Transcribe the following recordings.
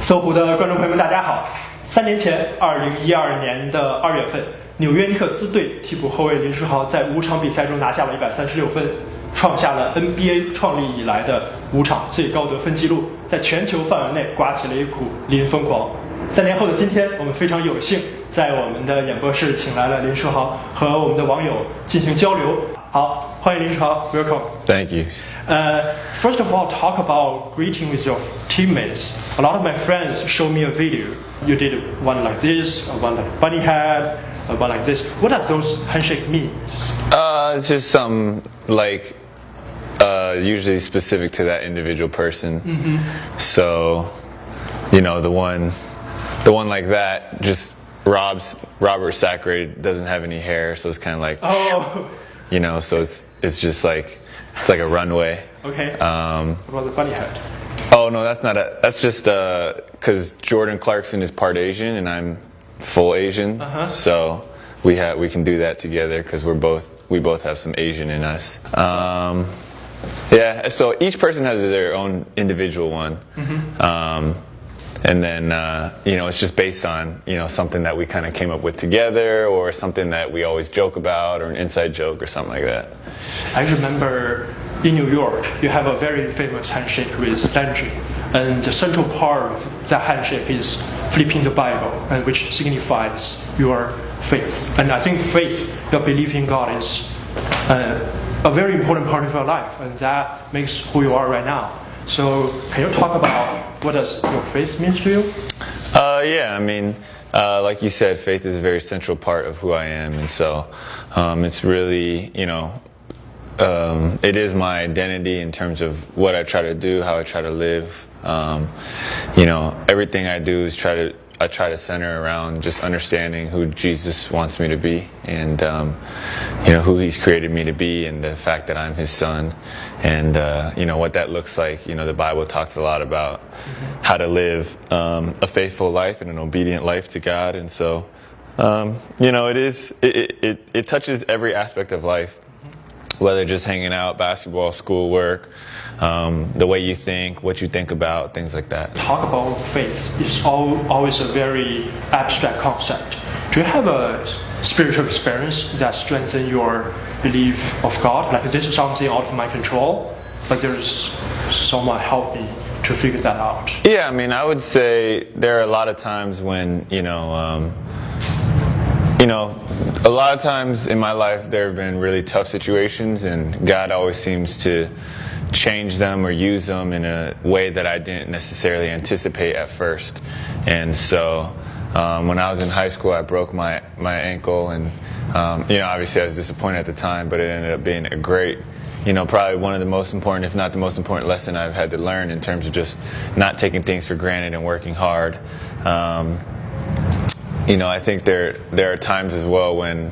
搜狐的观众朋友们，大家好。3年前，2012年的2月份，纽约尼克斯队替补后卫林书豪在5场比赛中拿下了136分，创下了 NBA 创立以来的5场最高得分纪录，在全球范围内刮起了一股林疯狂。3年后的今天，我们非常有幸在我们的演播室请来了林书豪和我们的网友进行交流。好，欢迎林书豪 ，Welcome. Thank you. First of all, talk about greeting with your teammates. A lot of my friends show me a video. You did one like this, one like bunny head, one like this. What does those handshake means? It's just some like usually specific to that individual person. Mm-hmm. So, you know, the one like that just Robert Sacre doesn't have any hair, so it's kind of like, you know, so it's just like it's like a runway. Okay. What about the bunny head? Oh no, that's just because Jordan Clarkson is part Asian and I'm full Asian, so we can do that together because we both have some Asian in us. Yeah, so each person has their own individual one. And then, you know, it's just based on, you know, something that we kind of came up with together or something that we always joke about or an inside joke or something like that. I remember in New York, you have a very famous handshake with Landry. And the central part of that handshake is flipping the Bible, which signifies your faith. And I think faith, your belief in God, is a very important part of your life, and that makes who you are right now. So can you talk about what does your faith mean to you? Yeah, I mean, like you said, faith is a very central part of who I am, and so it's really, you know, it is my identity in terms of what I try to do, how I try to live. You know, everything I do is I try to center around just understanding who Jesus wants me to be and, you know, who he's created me to be and the fact that I'm his son and, you know, what that looks like. You know, the Bible talks a lot about how to live a faithful life and an obedient life to God. And so, you know, it touches every aspect of life, whether just hanging out, basketball, schoolwork, the way you think, what you think about, things like that. Talk about faith is always a very abstract concept. Do you have a spiritual experience that strengthens your belief of God? Like, this is something out of my control, but there's someone help me to figure that out. Yeah, I mean, I would say there are a lot of times when, you know, a lot of times in my life there have been really tough situations and God always seems to change them or use them in a way that I didn't necessarily anticipate at first. And so when I was in high school, I broke my ankle and, you know, obviously I was disappointed at the time, but it ended up being a great, you know, probably one of the most important, if not the most important lesson I've had to learn in terms of just not taking things for granted and working hard. You know, I think there are times as well when,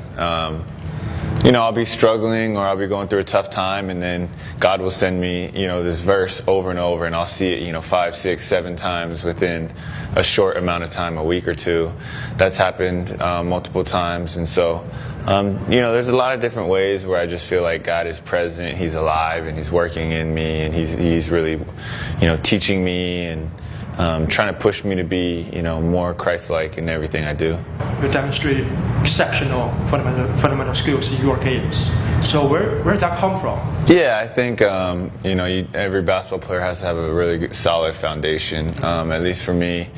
you know, I'll be struggling or I'll be going through a tough time and then God will send me, you know, this verse over and over and I'll see it, you know, 5, 6, 7 times within a short amount of time, a week or two. That's happened multiple times. And so, you know, there's a lot of different ways where I just feel like God is present, he's alive and he's working in me and he's really, you know, teaching me and trying to push me to be, you know, more Christ-like in everything I do. You demonstrate exceptional fundamental skills in your games. So where does that come from? Yeah, I think, you know, every basketball player has to have a really good, solid foundation. At least for me,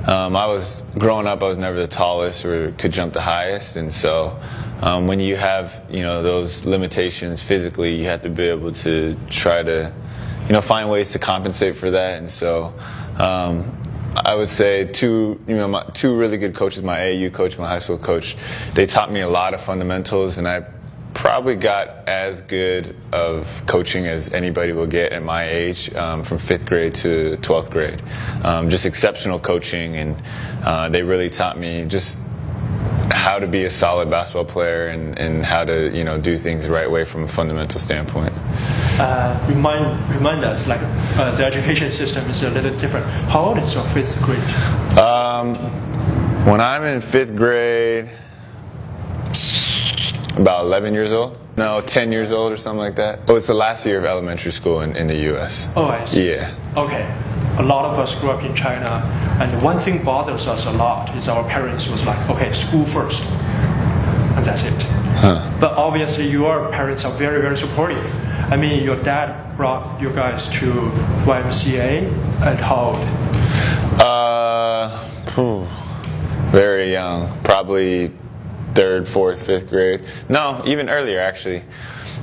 growing up, I was never the tallest or could jump the highest. And so when you have, you know, those limitations physically, you have to be able to try to, you know, find ways to compensate for that. And so I would say two really good coaches, my AAU coach, my high school coach, they taught me a lot of fundamentals, and I probably got as good of coaching as anybody will get at my age, from 5th grade to 12th grade. Just exceptional coaching, and they really taught me just how to be a solid basketball player and how to, you know, do things the right way from a fundamental standpoint. Remind us, like, the education system is a little different. How old is your 5th grade? When I'm in 5th grade, about 11 years old. No, 10 years old or something like that. Oh, it's the last year of elementary school in the U.S. Oh, I see. Yeah. Okay. a lot of us grew up in China, and one thing bothers us a lot is our parents was like, okay, school first, and that's it. But obviously your parents are very, very supportive. I mean, your dad brought you guys to YMCA at how old? Very young, probably 3rd, 4th, 5th grade. No, even earlier actually.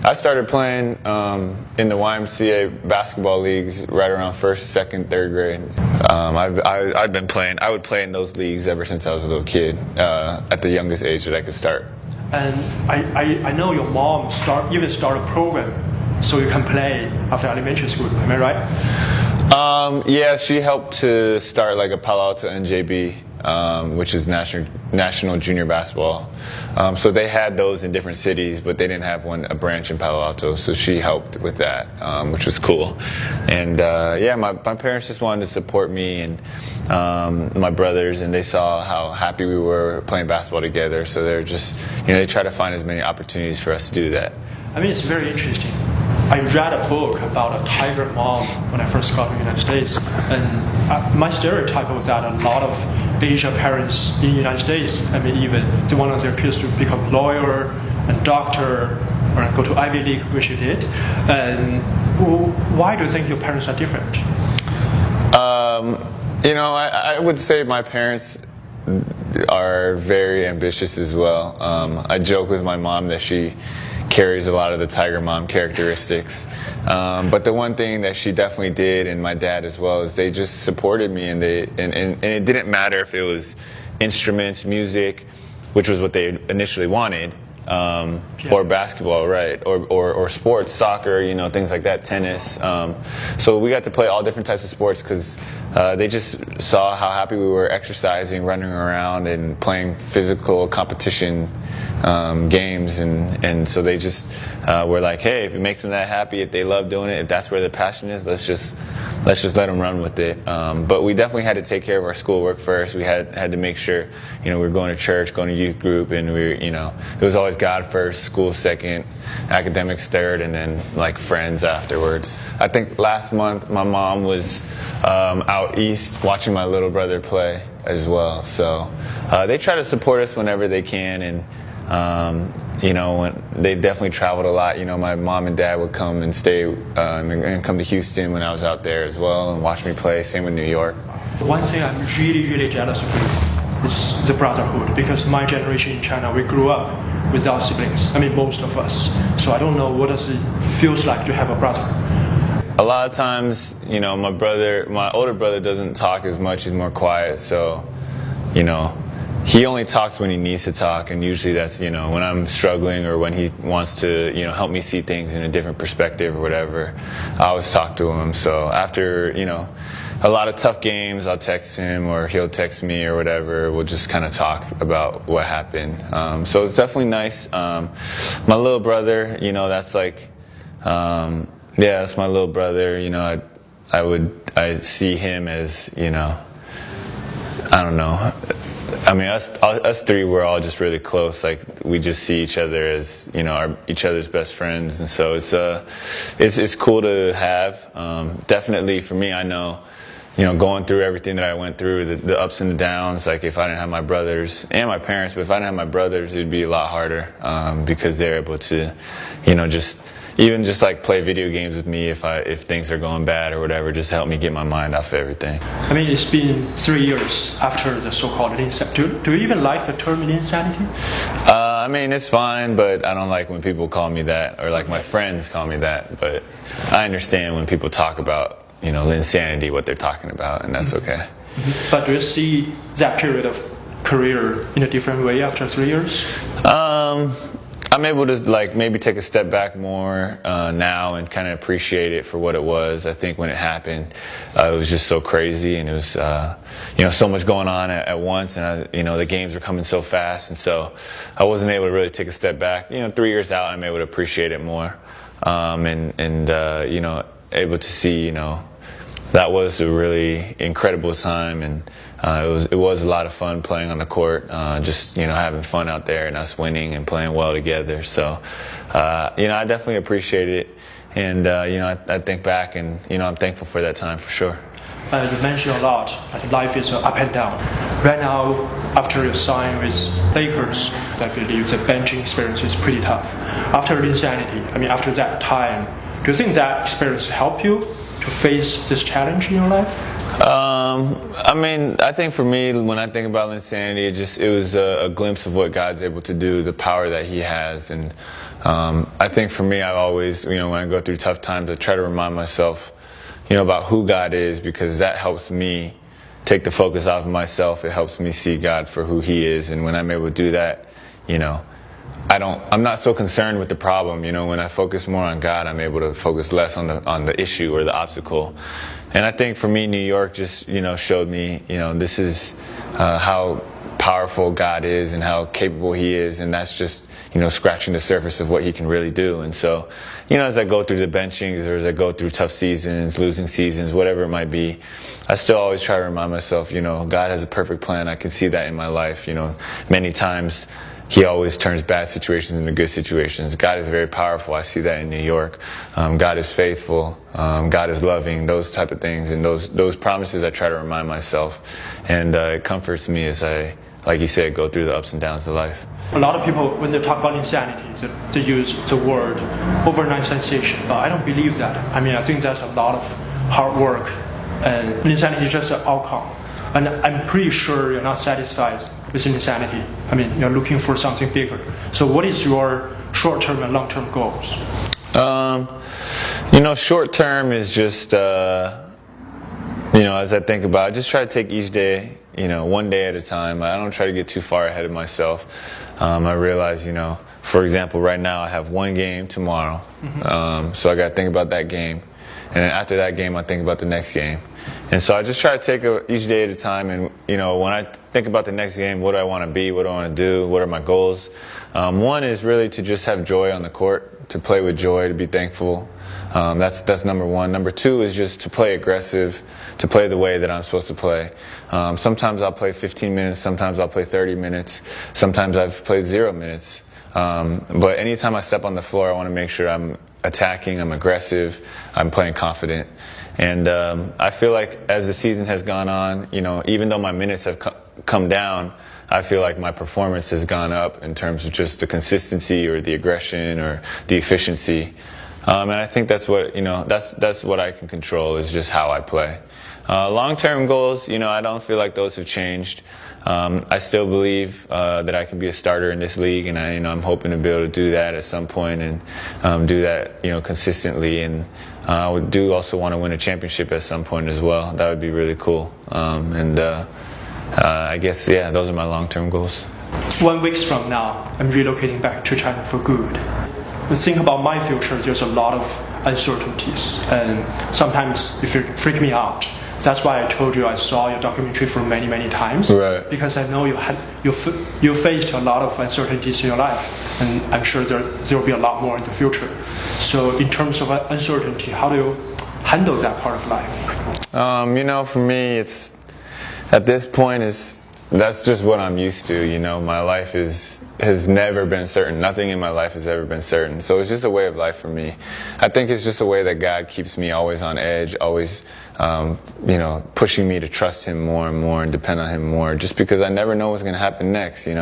I started playing in the YMCA basketball leagues right around 1st, 2nd, 3rd grade. I've been playing. I would play in those leagues ever since I was a little kid, at the youngest age that I could start. And I know your mom even started a program so you can play after elementary school. Am I right? Yeah, she helped to start like a Palo Alto NJB, which is National Junior Basketball. So they had those in different cities, but they didn't have a branch in Palo Alto. So she helped with that, which was cool. And yeah, my parents just wanted to support me and my brothers, and they saw how happy we were playing basketball together. So they're just, they try to find as many opportunities for us to do that. I mean, it's very interesting. I read a book about a tiger mom when I first got to the United States, and my stereotype was that a lot of Asian parents in the United States, I mean, even they want their kids to become lawyer and doctor or go to Ivy League, which you did. And why do you think your parents are different? I would say my parents are very ambitious as well. I joke with my mom that she carries a lot of the Tiger Mom characteristics. But the one thing that she definitely did, and my dad as well, is they just supported me, and it didn't matter if it was instruments, music, which was what they initially wanted, or basketball, right, or sports, soccer, things like that, tennis. So we got to play all different types of sports because they just saw how happy we were exercising, running around, and playing physical competition games, and so they just were like, hey, if it makes them that happy, if they love doing it, if that's where their passion is, let's just let them run with it. But we definitely had to take care of our schoolwork first. We had to make sure, we were going to church, going to youth group, and it was always God first, school second, academics third, and then like friends afterwards. I think last month my mom was out east watching my little brother play as well. So they try to support us whenever they can, and when they definitely traveled a lot. My mom and dad would come and stay and come to Houston when I was out there as well and watch me play. Same with New York. One thing I'm really, really jealous of you is the brotherhood, because my generation in China, we grew up without siblings. I mean, most of us. So I don't know what does it feels like to have a brother. A lot of times, my older brother doesn't talk as much. He's more quiet. So, he only talks when he needs to talk, and usually that's, when I'm struggling or when he wants to, help me see things in a different perspective or whatever. I always talk to him. So after, a lot of tough games, I'll text him or he'll text me or whatever. We'll just kind of talk about what happened. So it's definitely nice. My little brother, that's like, that's my little brother. I see him as, I don't know. I mean, us three, we're all just really close. Like, we just see each other as, each other's best friends, and so it's cool to have. Definitely for me, I know, going through everything that I went through, the ups and the downs. Like, if I didn't have my brothers and my parents, but if I didn't have my brothers, it'd be a lot harder because they're able to, just like play video games with me if things are going bad or whatever, just help me get my mind off of everything. I mean, it's been 3 years after the so-called insanity. Do you even like the term insanity? I mean, it's fine, but I don't like when people call me that, or like my friends call me that. But I understand when people talk about, insanity, what they're talking about, and that's okay. Mm-hmm. But do you see that period of career in a different way after 3 years? I'm able to maybe take a step back more now and kind of appreciate it for what it was. I think when it happened, it was just so crazy, and it was so much going on at once, and the games were coming so fast, and so I wasn't able to really take a step back. 3 years out, I'm able to appreciate it more, and able to see that was a really incredible time, and it was a lot of fun playing on the court, just having fun out there and us winning and playing well together. So I definitely appreciate it, and I think back, and I'm thankful for that time for sure. You mentioned a lot that life is up and down. Right now, after you sign with Lakers, I believe the benching experience is pretty tough. After Linsanity, after that time, do you think that experience helped you to face this challenge in your life? I think for me, when I think about Linsanity, it was a glimpse of what God's able to do, the power that He has, and I think for me, I always, when I go through tough times, I try to remind myself, about who God is, because that helps me take the focus off of myself. It helps me see God for who He is, and when I'm able to do that, I'm not so concerned with the problem. When I focus more on God, I'm able to focus less on the issue or the obstacle. And I think for me, New York just, showed me, this is how powerful God is and how capable He is, and that's just, scratching the surface of what He can really do. And so, as I go through the benchings or as I go through tough seasons, losing seasons, whatever it might be, I still always try to remind myself, God has a perfect plan. I can see that in my life. Many times He always turns bad situations into good situations. God is very powerful. I see that in New York. God is faithful. God is loving, those type of things. And those promises I try to remind myself. And it comforts me as I, like you said, go through the ups and downs of life. A lot of people, when they talk about insanity, they use the word overnight sensation. But I don't believe that. I think that's a lot of hard work. And insanity is just an outcome. And I'm pretty sure you're not satisfied with insanity. You're looking for something bigger. So what is your short-term and long-term goals? Short-term is just, as I think about it, I just try to take each day, one day at a time. I don't try to get too far ahead of myself. I realize, for example, right now I have one game tomorrow. So I got to think about that game. And then after that game, I think about the next game. And so I just try to take each day at a time. And, when I think about the next game, what do I want to be? What do I want to do? What are my goals? One is really to just have joy on the court, to play with joy, to be thankful. That's number one. Number two is just to play aggressive, to play the way that I'm supposed to play. Sometimes I'll play 15 minutes. Sometimes I'll play 30 minutes. Sometimes I've played 0 minutes. But anytime I step on the floor, I want to make sure I'm attacking, I'm aggressive, I'm playing confident. And I feel like as the season has gone on, even though my minutes have come down, I feel like my performance has gone up in terms of just the consistency or the aggression or the efficiency. And I think that's what, that's what I can control, is just how I play. Long-term goals, I don't feel like those have changed. I still believe that I can be a starter in this league, and I'm hoping to be able to do that at some point and do that, consistently. And I do also want to win a championship at some point as well. That would be really cool. I guess, those are my long-term goals. 1 week from now, I'm relocating back to China for good. When I think about my future, there's a lot of uncertainties, and sometimes it freaks me out. That's why I told you I saw your documentary for many, many times. Right. Because I know you faced a lot of uncertainties in your life, and I'm sure there will be a lot more in the future. So in terms of uncertainty, how do you handle that part of life? For me, it's at this point that's just what I'm used to. My life has never been certain. Nothing in my life has ever been certain. So it's just a way of life for me. I think it's just a way that God keeps me always on edge, always, pushing me to trust Him more and more and depend on Him more, just because I never know what's going to happen next. I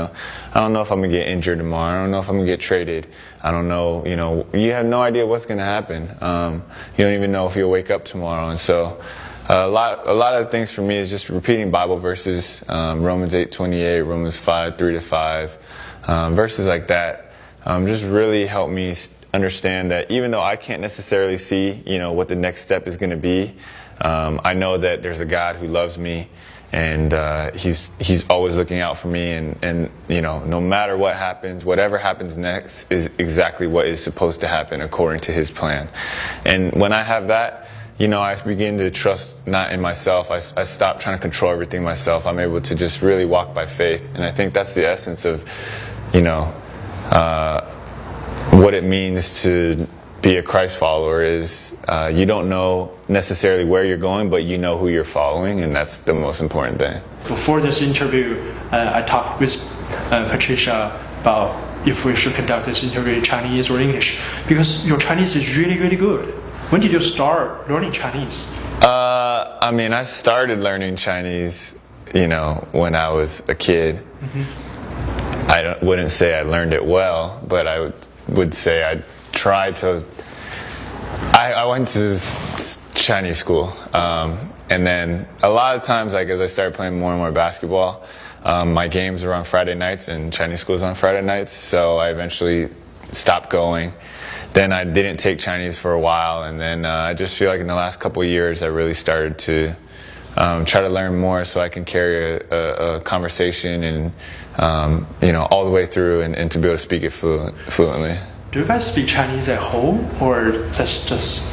don't know if I'm going to get injured tomorrow. I don't know if I'm going to get traded. I don't know, you have no idea what's going to happen. You don't even know if you'll wake up tomorrow. And so a lot of the things for me is just repeating Bible verses, Romans 8:28, Romans 5:3-5, verses like that. Just really help me understand that even though I can't necessarily see, what the next step is going to be, I know that there's a God who loves me, and He's always looking out for me, and no matter what happens, whatever happens next is exactly what is supposed to happen according to His plan. And when I have that, I begin to trust not in myself. I stop trying to control everything myself. I'm able to just really walk by faith. And I think that's the essence of, what it means to be a Christ follower is you don't know necessarily where you're going, but you know who you're following, and that's the most important thing. Before this interview, I talked with Patricia about if we should conduct this interview in Chinese or English, because your Chinese is really, really good. When did you start learning Chinese? I mean, I started learning Chinese, when I was a kid. I wouldn't say I learned it well, but I would say I tried to. I went to Chinese school, and then a lot of times, like as I started playing more and more basketball, my games were on Friday nights and Chinese school was on Friday nights, so I eventually stopped going. Then I didn't take Chinese for a while, and then I just feel like in the last couple of years I really started to try to learn more so I can carry a conversation and all the way through and to be able to speak it fluently. Do you guys speak Chinese at home, or that's just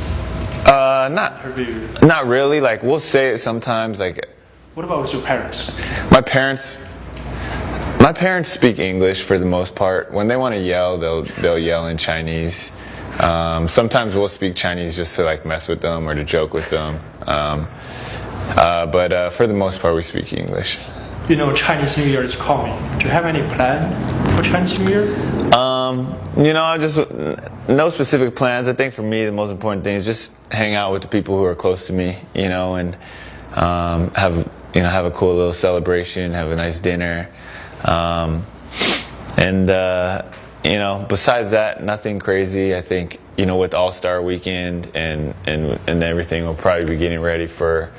not really? Like we'll say it sometimes. Like, what about with your parents? My parents speak English for the most part. When they want to yell, they'll yell in Chinese. Sometimes we'll speak Chinese just to like mess with them or to joke with them. But for the most part, we speak English. Chinese New Year is coming. Do you have any plan for Chinese New Year? Just no specific plans. I think for me, the most important thing is just hang out with the people who are close to me, and have a cool little celebration, have a nice dinner, besides that, nothing crazy. I think with All-Star Weekend and everything, we'll probably be getting ready for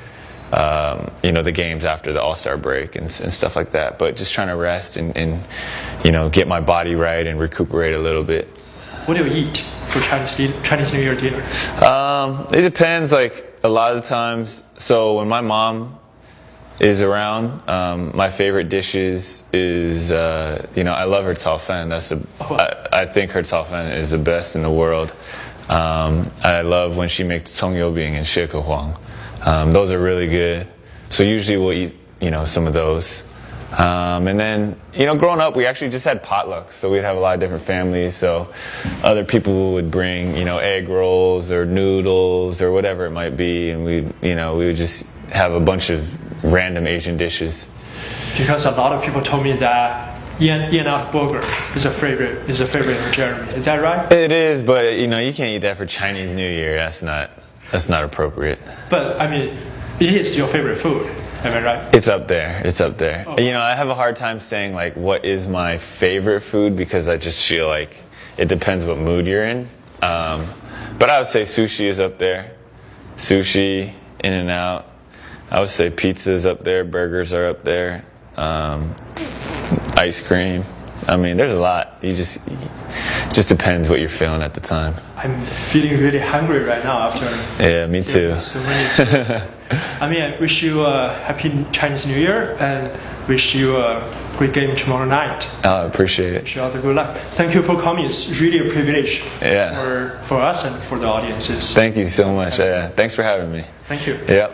the games after the All-Star break and stuff like that. But just trying to rest and get my body right and recuperate a little bit. What do you eat for Chinese New Year dinner? It depends. Like a lot of the times. So when my mom is around, my favorite dishes is I love her cao fan. I think her cao fan is the best in the world. I love when she makes 葱油饼 and 蟹壳黄. Those are really good. So usually we'll eat, some of those. And then, growing up, we actually just had potlucks. So we'd have a lot of different families. So other people would bring, egg rolls or noodles or whatever it might be. And we would just have a bunch of random Asian dishes. Because a lot of people told me that In-N-Out burger is a favorite of Jeremy. Is that right? It is, but, you can't eat that for Chinese New Year. That's not appropriate. But I mean, it is your favorite food. Am I right? It's up there. Oh. I have a hard time saying like what is my favorite food because I just feel like it depends what mood you're in. But I would say sushi is up there. Sushi, In-N-Out. I would say pizza is up there. Burgers are up there. Ice cream. I mean, there's a lot. It just depends what you're feeling at the time. I'm feeling really hungry right now after. Yeah, me too. So many. I wish you a happy Chinese New Year and wish you a great game tomorrow night. I appreciate it. Wish you all the good luck. Thank you for coming. It's really a privilege for us and for the audiences. Thank you so much. Thanks for having me. Thank you. Yeah.